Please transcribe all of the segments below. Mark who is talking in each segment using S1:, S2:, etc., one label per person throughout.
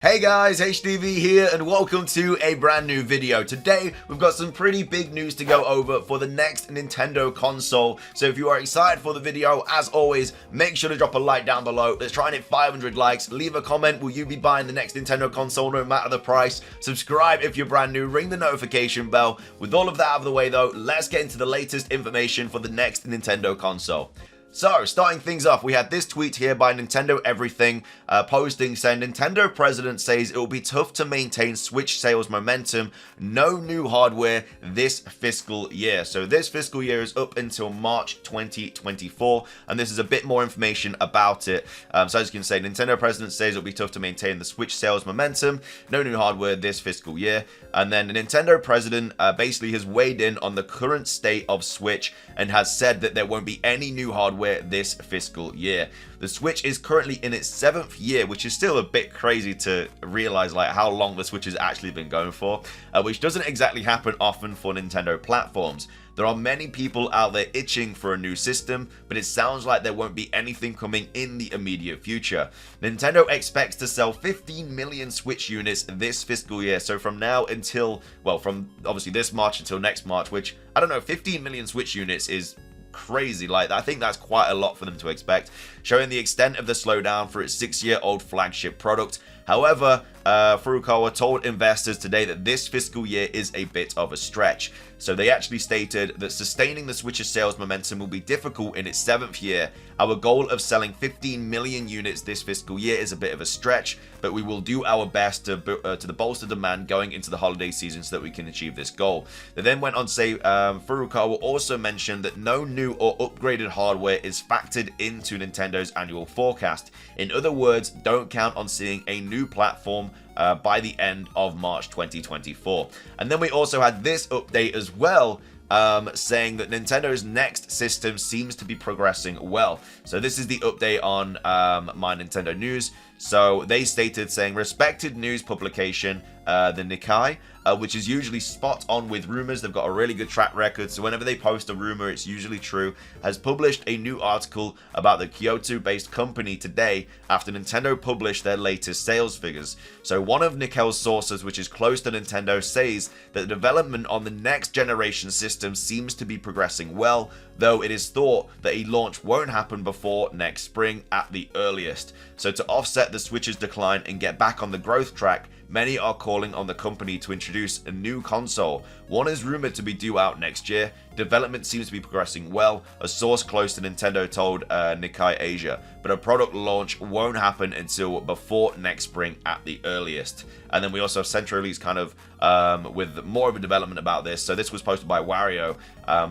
S1: Hey guys, HDvee here and welcome to a brand new video. Today we've got some pretty big news to go over for the next Nintendo console. So if you are excited for the video, as always, make sure to drop a like down below. Let's try and hit 500 likes. Leave a comment, will you be buying the next Nintendo console no matter the price? Subscribe if you're brand new, ring the notification bell. With all of that out of the way though, let's get into the latest information for the next Nintendo console. So, starting things off, we had this tweet here by Nintendo Everything posting saying, Nintendo president says it will be tough to maintain Switch sales momentum, no new hardware this fiscal year. So this fiscal year is up until March 2024, and this is a bit more information about it. So as you can say, Nintendo president says it will be tough to maintain the Switch sales momentum, no new hardware this fiscal year. And then the Nintendo president basically has weighed in on the current state of Switch and has said that there won't be any new hardware this fiscal year. The Switch is currently in its 7th year, which is still a bit crazy to realize like how long the Switch has actually been going for, which doesn't exactly happen often for Nintendo platforms. There are many people out there itching for a new system, but it sounds like there won't be anything coming in the immediate future. Nintendo expects to sell 15 million Switch units this fiscal year, so from now until, well, from obviously this March until next March, which, I don't know, 15 million Switch units is crazy. Like, I think that's quite a lot for them to expect, showing the extent of the slowdown for its 6-year-old flagship product. However, Furukawa told investors today that this fiscal year is a bit of a stretch. So they actually stated that sustaining the Switch's sales momentum will be difficult in its 7th year. Our goal of selling 15 million units this fiscal year is a bit of a stretch, but we will do our best to bolster demand going into the holiday season so that we can achieve this goal. They then went on to say, Furukawa also mentioned that no new or upgraded hardware is factored into Nintendo's annual forecast. In other words, don't count on seeing a new platform by the end of March 2024. And then we also had this update as well, saying that Nintendo's next system seems to be progressing well. So this is the update on My Nintendo News. So they stated, saying, respected news publication, the Nikkei, which is usually spot on with rumors. They've got a really good track record, so whenever they post a rumor, it's usually true, has published a new article about the Kyoto-based company today after Nintendo published their latest sales figures. So one of Nikkei's sources, which is close to Nintendo, says that the development on the next generation system seems to be progressing well, though it is thought that a launch won't happen before next spring at the earliest. So to offset the Switch's decline and get back on the growth track, many are calling on the company to introduce a new console. One is rumored to be due out next year. Development seems to be progressing well, a source close to Nintendo told Nikkei Asia, but a product launch won't happen until before next spring at the earliest. And then we also have Central Release kind of with more of a development about this. So this was posted by Wario,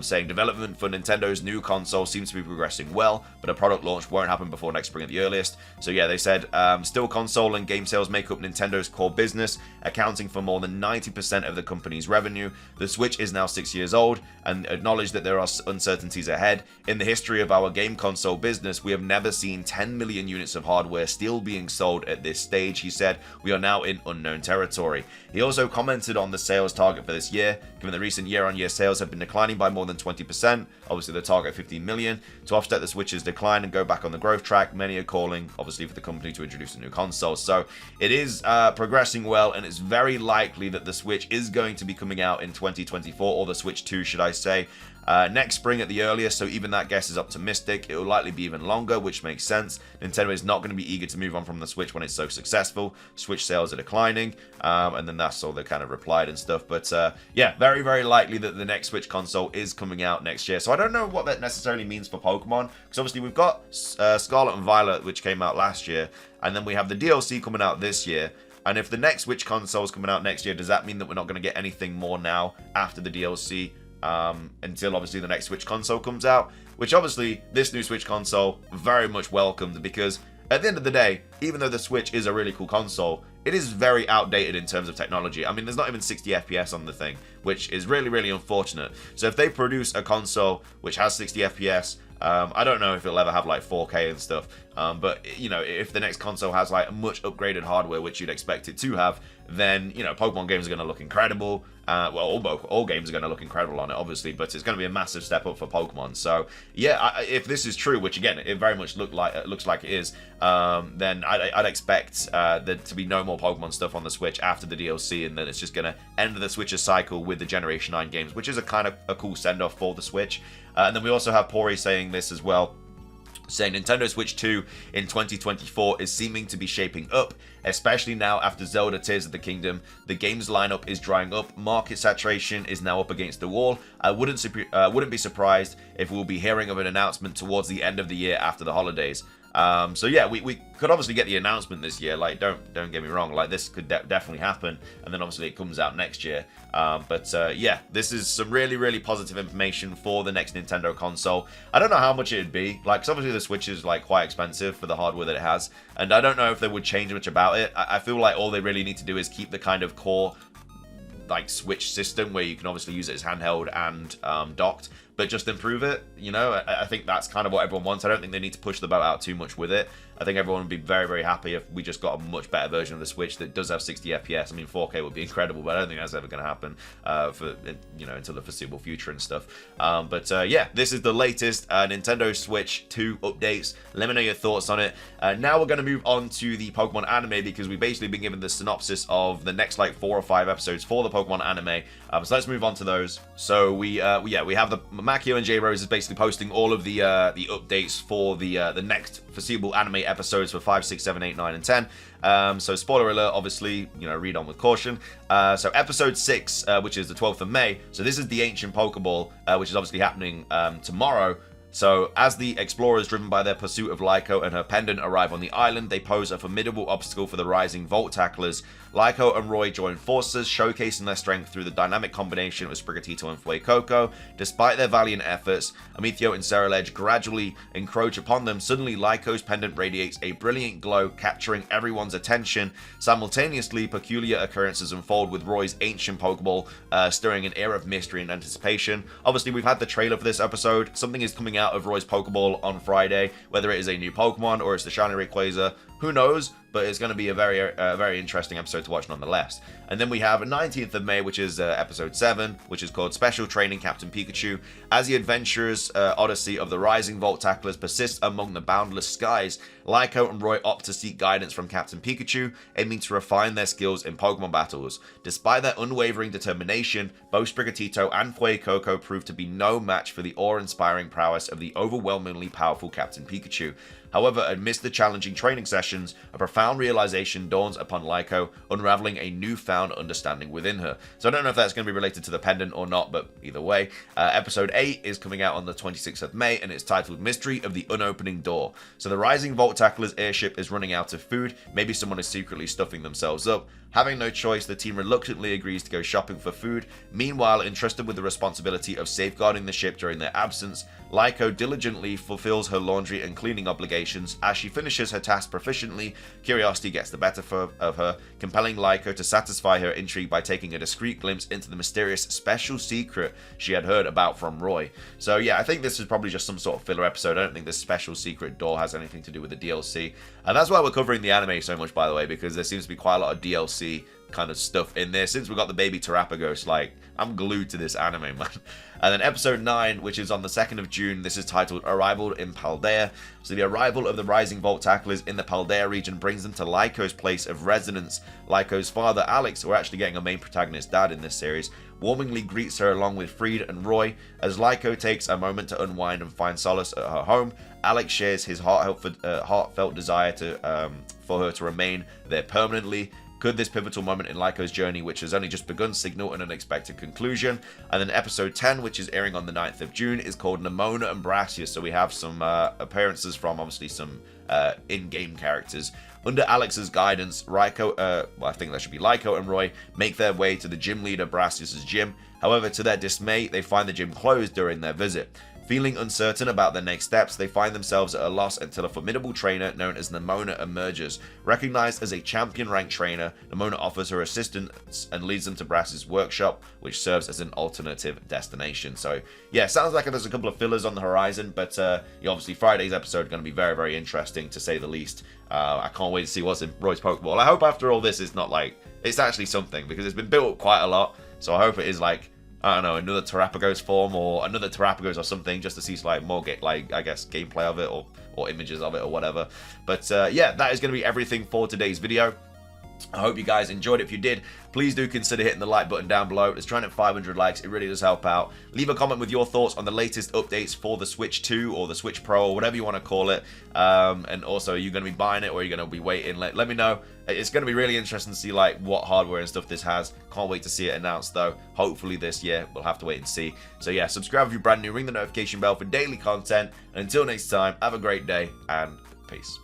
S1: saying development for Nintendo's new console seems to be progressing well, but a product launch won't happen before next spring at the earliest. So yeah, they said still console and game sales make up Nintendo's core business, accounting for more than 90% of the company's revenue. The Switch is now 6 years old and acknowledged that there are uncertainties ahead. In the history of our game console business, we have never seen 10 million units of hardware still being sold at this stage, he said. We are now in unknown territory. He also commented on the sales target for this year, given the recent year-on-year sales have been declining by more than 20%, obviously the target 15 million. To offset the Switch's decline and go back on the growth track, many are calling, obviously, for the company to introduce a new console. So it is progressing well, and it's very likely that the Switch is going to be coming out in 2024, or the Switch 2, should I say, next spring at the earliest, so even that guess is optimistic. It will likely be even longer, which makes sense. Nintendo is not going to be eager to move on from the Switch when it's so successful. Switch sales are declining, and then that's all they kind of replied and stuff. But yeah, very, very likely that the next Switch console is coming out next year. So I don't know what that necessarily means for Pokemon, because obviously we've got Scarlet and Violet, which came out last year, and then we have the DLC coming out this year. And if the next Switch console is coming out next year, does that mean that we're not going to get anything more now after the DLC? Until obviously the next Switch console comes out, which obviously this new Switch console very much welcomed, because at the end of the day, even though the Switch is a really cool console, it is very outdated in terms of technology. I mean, there's not even 60 FPS on the thing, which is really, really unfortunate. So if they produce a console which has 60 FPS, I don't know if it'll ever have like 4K and stuff, But, you know, if the next console has, like, much upgraded hardware, which you'd expect it to have, then, you know, Pokemon games are going to look incredible. Well, all games are going to look incredible on it, obviously, but it's going to be a massive step up for Pokemon. So, yeah, if this is true, which, again, it very much looks like it is, then I'd expect there to be no more Pokemon stuff on the Switch after the DLC, and then it's just going to end the Switch's cycle with the Generation 9 games, which is a kind of a cool send-off for the Switch. And then we also have Pori saying this as well, saying Nintendo Switch 2 in 2024 is seeming to be shaping up, especially now after Zelda Tears of the Kingdom. The game's lineup is drying up, market saturation is now up against the wall. I wouldn't be surprised if we'll be hearing of an announcement towards the end of the year after the holidays. So yeah, we could obviously get the announcement this year. Like, don't get me wrong. Like, this could definitely happen, and then obviously it comes out next year. But yeah, this is some really positive information for the next Nintendo console. I don't know how much it'd be. Like, 'cause obviously the Switch is like quite expensive for the hardware that it has, and I don't know if they would change much about it. I feel like all they really need to do is keep the kind of core like Switch system where you can obviously use it as handheld and docked, but just improve it. You know, I think that's kind of what everyone wants. I don't think they need to push the boat out too much with it. I think everyone would be very happy if we just got a much better version of the Switch that does have 60 FPS. I mean, 4K would be incredible, but I don't think that's ever going to happen for, you know, until the foreseeable future and stuff. But yeah, this is the latest Nintendo Switch 2 updates. Let me know your thoughts on it. Now we're going to move on to the Pokemon anime, because we've basically been given the synopsis of the next like 4 or 5 episodes for the Pokemon anime. So let's move on to those. So we have the Makio and J Rose is basically posting all of the updates for the next foreseeable anime episodes for 5, 6, 7, 8, 9, and 10. So spoiler alert, obviously, you know, read on with caution. So episode 6, which is the 12th of May. So this is the Ancient Pokeball, which is obviously happening tomorrow. So, as the explorers, driven by their pursuit of Lyco and her pendant, arrive on the island, they pose a formidable obstacle for the rising Volt Tacklers. Lyco and Roy join forces, showcasing their strength through the dynamic combination of Sprigatito and Fuecoco. Despite their valiant efforts, Amicio and Ceruledge gradually encroach upon them. Suddenly, Lyco's pendant radiates a brilliant glow, capturing everyone's attention. Simultaneously, peculiar occurrences unfold with Roy's ancient Pokeball, stirring an air of mystery and anticipation. Obviously, we've had the trailer for this episode. Something is coming out of Roy's Pokeball on Friday, whether it is a new Pokemon or it's the Shiny Rayquaza, who knows, but it's going to be a very interesting episode to watch nonetheless. And then we have 19th of May, which is episode 7, which is called Special Training Captain Pikachu. As the adventurous odyssey of the rising Volt Tacklers persists among the boundless skies, Lyco and Roy opt to seek guidance from Captain Pikachu, aiming to refine their skills in Pokemon battles. Despite their unwavering determination, both Sprigatito and Fuecoco prove to be no match for the awe-inspiring prowess of the overwhelmingly powerful Captain Pikachu. However, amidst the challenging training sessions, a profound realization dawns upon Lyco, unraveling a newfound understanding within her. So I don't know if that's going to be related to the pendant or not, but either way. Episode 8 is coming out on the 26th of May, and it's titled Mystery of the Unopening Door. So the rising Volt Tackler's airship is running out of food. Maybe someone is secretly stuffing themselves up. Having no choice, the team reluctantly agrees to go shopping for food. Meanwhile, entrusted with the responsibility of safeguarding the ship during their absence, Lyco diligently fulfills her laundry and cleaning obligations. As she finishes her task proficiently, curiosity gets the better of her, compelling Lyco to satisfy her intrigue by taking a discreet glimpse into the mysterious special secret she had heard about from Roy. So yeah, I think this is probably just some sort of filler episode. I don't think this special secret door has anything to do with the DLC. And that's why we're covering the anime so much, by the way, because there seems to be quite a lot of DLC kind of stuff in there. Since we got the baby Terapagos, like, I'm glued to this anime, man. And then episode 9, which is on the 2nd of June, this is titled Arrival in Paldea. So the arrival of the rising Volt Tacklers in the Paldea region brings them to Lyco's place of residence. Lyco's father, Alex, we're actually getting a main protagonist dad in this series, warmingly greets her along with Fried and Roy. As Lyco takes a moment to unwind and find solace at her home, Alex shares his heartfelt desire for her to remain there permanently. Could this pivotal moment in Lyco's journey, which has only just begun, signal an unexpected conclusion? And then episode 10, which is airing on the 9th of June, is called Nemona and Brassius. So we have some appearances from, obviously, some in-game characters. Under Alex's guidance, I think that should be Lyco and Roy, make their way to the gym leader Brassius' gym. However, to their dismay, they find the gym closed during their visit. Feeling uncertain about their next steps, they find themselves at a loss until a formidable trainer known as Nemona emerges. Recognized as a champion-ranked trainer, Nemona offers her assistance and leads them to Brass's workshop, which serves as an alternative destination. So, yeah, sounds like there's a couple of fillers on the horizon, but obviously Friday's episode is going to be very, very interesting, to say the least. I can't wait to see what's in Roy's Pokeball. I hope after all this, it's not like, it's actually something, because it's been built up quite a lot, so I hope it is like, I don't know, another Terrapagos form or another Terrapagos or something, just to see like more I guess gameplay of it or images of it or whatever. But yeah, that is going to be everything for today's video. I hope you guys enjoyed it. If you did, please do consider hitting the like button down below. Let's try and hit 500 likes. It really does help out. Leave a comment with your thoughts on the latest updates for the Switch 2 or the Switch Pro or whatever you want to call it. And also, are you going to be buying it or are you going to be waiting? Let me know. It's going to be really interesting to see like what hardware and stuff this has. Can't wait to see it announced though. Hopefully this year. We'll have to wait and see. So yeah, subscribe if you're brand new. Ring the notification bell for daily content. And until next time, have a great day and peace.